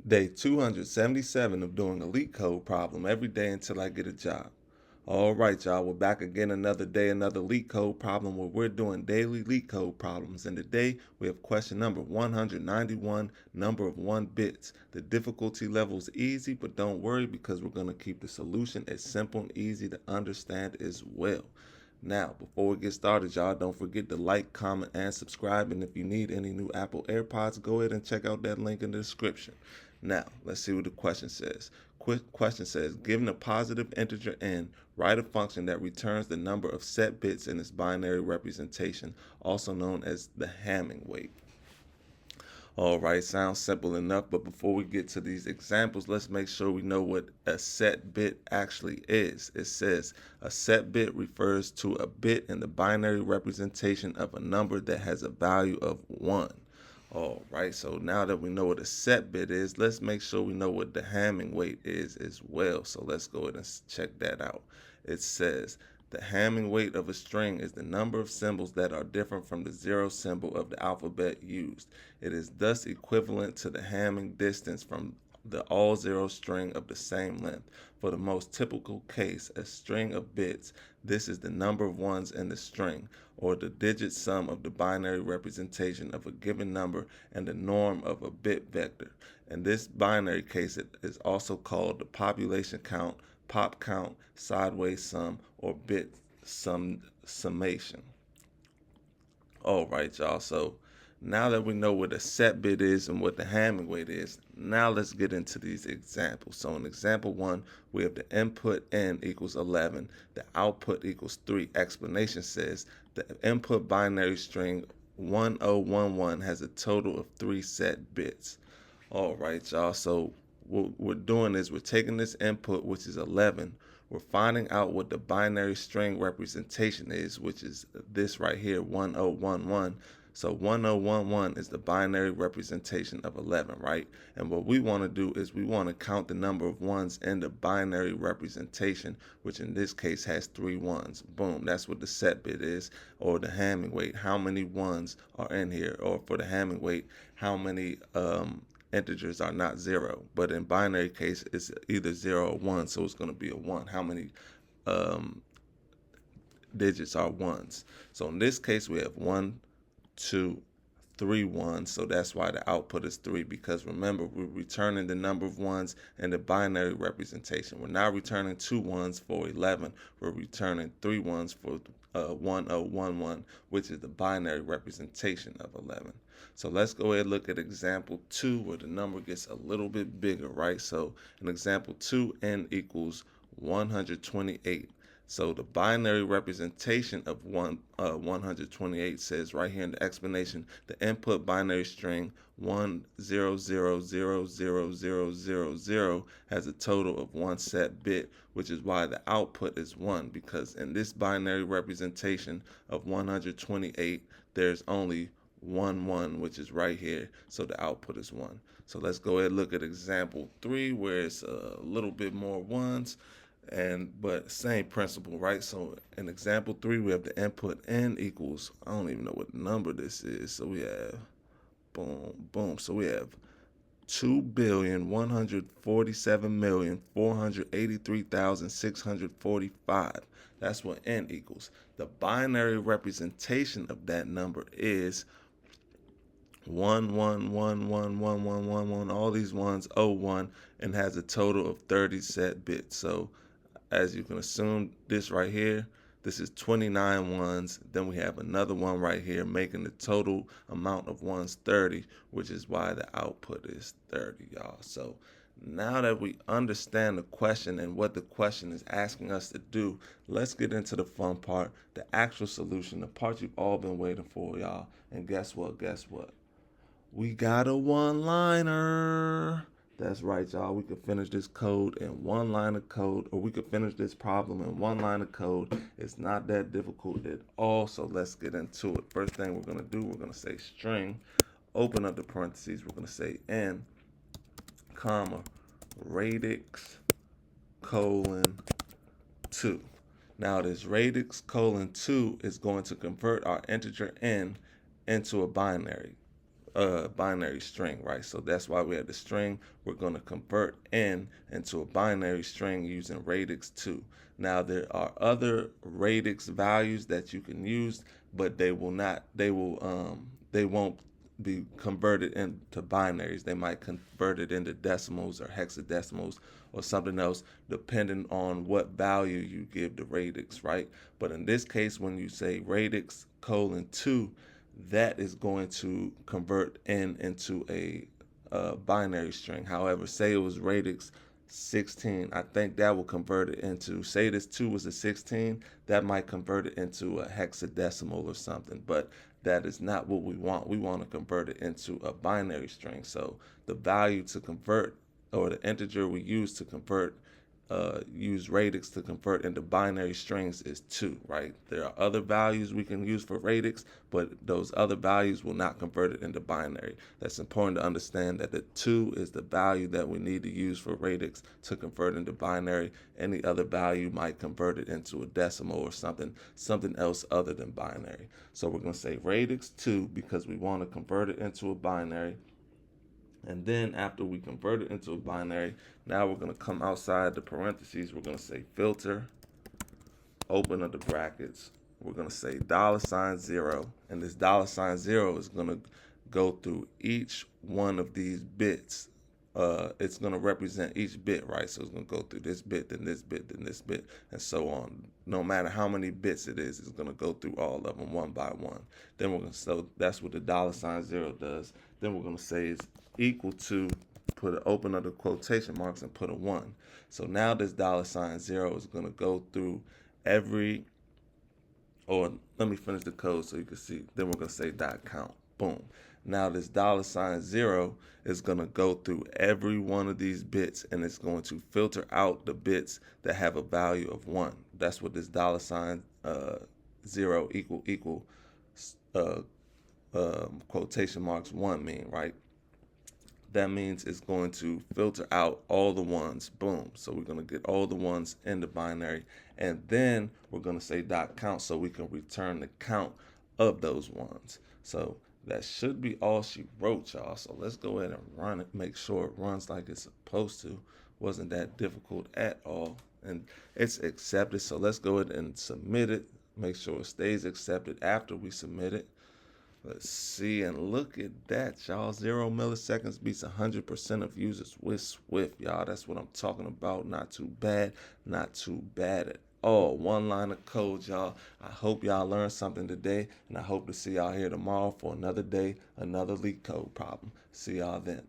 Day 277 of doing a LeetCode problem every day until I get a job. All right, y'all, we're back again another day, another LeetCode problem where we're doing daily LeetCode problems. And today we have question number 191, number of 1 bits. The difficulty level is easy, but don't worry because we're going to keep the solution as simple and easy to understand as well. Now, before we get started, y'all, don't forget to like, comment, and subscribe. And if you need any new Apple AirPods, go ahead and check out that link in the description. Now, let's see what the question says. Question says, given a positive integer n, write a function that returns the number of set bits in its binary representation, also known as the Hamming weight. All right, sounds simple enough, but before we get to these examples, let's make sure we know what a set bit actually is. It says a set bit refers to a bit in the binary representation of a number that has a value of 1. All right, so now that we know what a set bit is, let's make sure we know what the Hamming weight is as well. So let's go ahead and check that out. It says the Hamming weight of a string is the number of symbols that are different from the 0 symbol of the alphabet used. It is thus equivalent to the Hamming distance from the all 0 string of the same length. For the most typical case, a string of bits, this is the number of ones in the string, or the digit sum of the binary representation of a given number and the norm of a bit vector. In this binary case, it is also called the population count, pop count, sideways sum, or bit summation. All right, y'all. So now that we know what a set bit is and what the Hamming weight is, now let's get into these examples. So in example 1, we have the input n equals 11, the output equals 3. Explanation says the input binary string 1011 has a total of 3 set bits. All right, y'all. So what we're doing is we're taking this input, which is 11. We're finding out what the binary string representation is, which is this right here, 1011. So 1011 is the binary representation of 11, right? And what we want to do is we want to count the number of ones in the binary representation, which in this case has 3 ones. Boom, that's what the set bit is, or the Hamming weight. How many ones are in here? Or for the Hamming weight, how many integers are not 0, but in binary case it's either 0 or 1, so it's going to be a 1. How many digits are ones? So in this case we have 1, 2, 3 ones, so that's why the output is 3, because remember, we're returning the number of ones in the binary representation. We're not returning 2 ones for 11, we're returning 3 ones for 1011, which is the binary representation of 11. So let's go ahead and look at example 2, where the number gets a little bit bigger, right? So in example 2, n equals 128. So the binary representation of 128 says right here in the explanation, the input binary string 100000000 has a total of 1 set bit, which is why the output is 1, because in this binary representation of 128, there's only 1, which is right here, so the output is 1. So let's go ahead and look at example 3, where it's a little bit more ones, but same principle, right? So in example 3, we have the input n equals, I don't even know what number this is, so we have boom, so we have 2,147,483,645. That's what n equals. The binary representation of that number is 1111111, all these ones, 01, and has a total of 30 set bits. So as you can assume, this right here, this is 29 ones. Then we have another one right here, making the total amount of ones 30, which is why the output is 30, y'all. So now that we understand the question and what the question is asking us to do, let's get into the fun part, the actual solution, the part you've all been waiting for, y'all. And guess what? We got a one-liner. That's right, y'all. We could finish this code in 1 line of code, or we could finish this problem in 1 line of code. It's not that difficult at all, so let's get into it. First thing we're going to do, we're going to say string, open up the parentheses, we're going to say n, comma, radix, colon, 2. Now this radix, colon, 2 is going to convert our integer n into a binary. binary string, right? So that's why we have the string. We're going to convert n into a binary string using radix 2. Now there are other radix values that you can use, but they won't be converted into binaries. They might convert it into decimals or hexadecimals or something else, depending on what value you give the radix, right? But in this case, when you say radix colon 2, that is going to convert n into a binary string. However, say it was radix 16, I think that will convert it into, say this 2 was a 16, that might convert it into a hexadecimal or something, but that is not what we want. We want to convert it into a binary string. So the value to convert, or the integer we use to convert, use radix to convert into binary strings is 2, right? There are other values we can use for radix, but those other values will not convert it into binary. That's important to understand, that the 2 is the value that we need to use for radix to convert into binary. Any other value might convert it into a decimal or something else other than binary. So we're going to say radix 2 because we want to convert it into a binary. And then after we convert it into a binary, now we're going to come outside the parentheses. We're going to say filter, open up the brackets. We're going to say $0, and this $0 is going to go through each one of these bits. It's going to represent each bit, right? So it's going to go through this bit, then this bit, then this bit, and so on. No matter how many bits it is, it's going to go through all of them one by one. Then we're going to, so that's what the $0 does. Then we're going to say it's equal to, open up the quotation marks and put a 1. So now this $0 is going to go through every, or let me finish the code so you can see. Then we're going to say .count. Boom. Now this $0 is going to go through every one of these bits, and it's going to filter out the bits that have a value of 1. That's what this $0 equal quotation marks 1 mean, right? That means it's going to filter out all the ones. Boom. So we're going to get all the ones in the binary, and then we're going to say .count so we can return the count of those ones. So that should be all she wrote, y'all. So let's go ahead and run it, make sure it runs like it's supposed to. Wasn't that difficult at all, and it's accepted. So let's go ahead and submit it. Make sure it stays accepted after we submit it. Let's see, and look at that, y'all. 0 milliseconds beats 100% of users with Swift, y'all. That's what I'm talking about. Not too bad. Not too bad at all. One line of code, y'all. I hope y'all learned something today, and I hope to see y'all here tomorrow for another day, another LeetCode problem. See y'all then.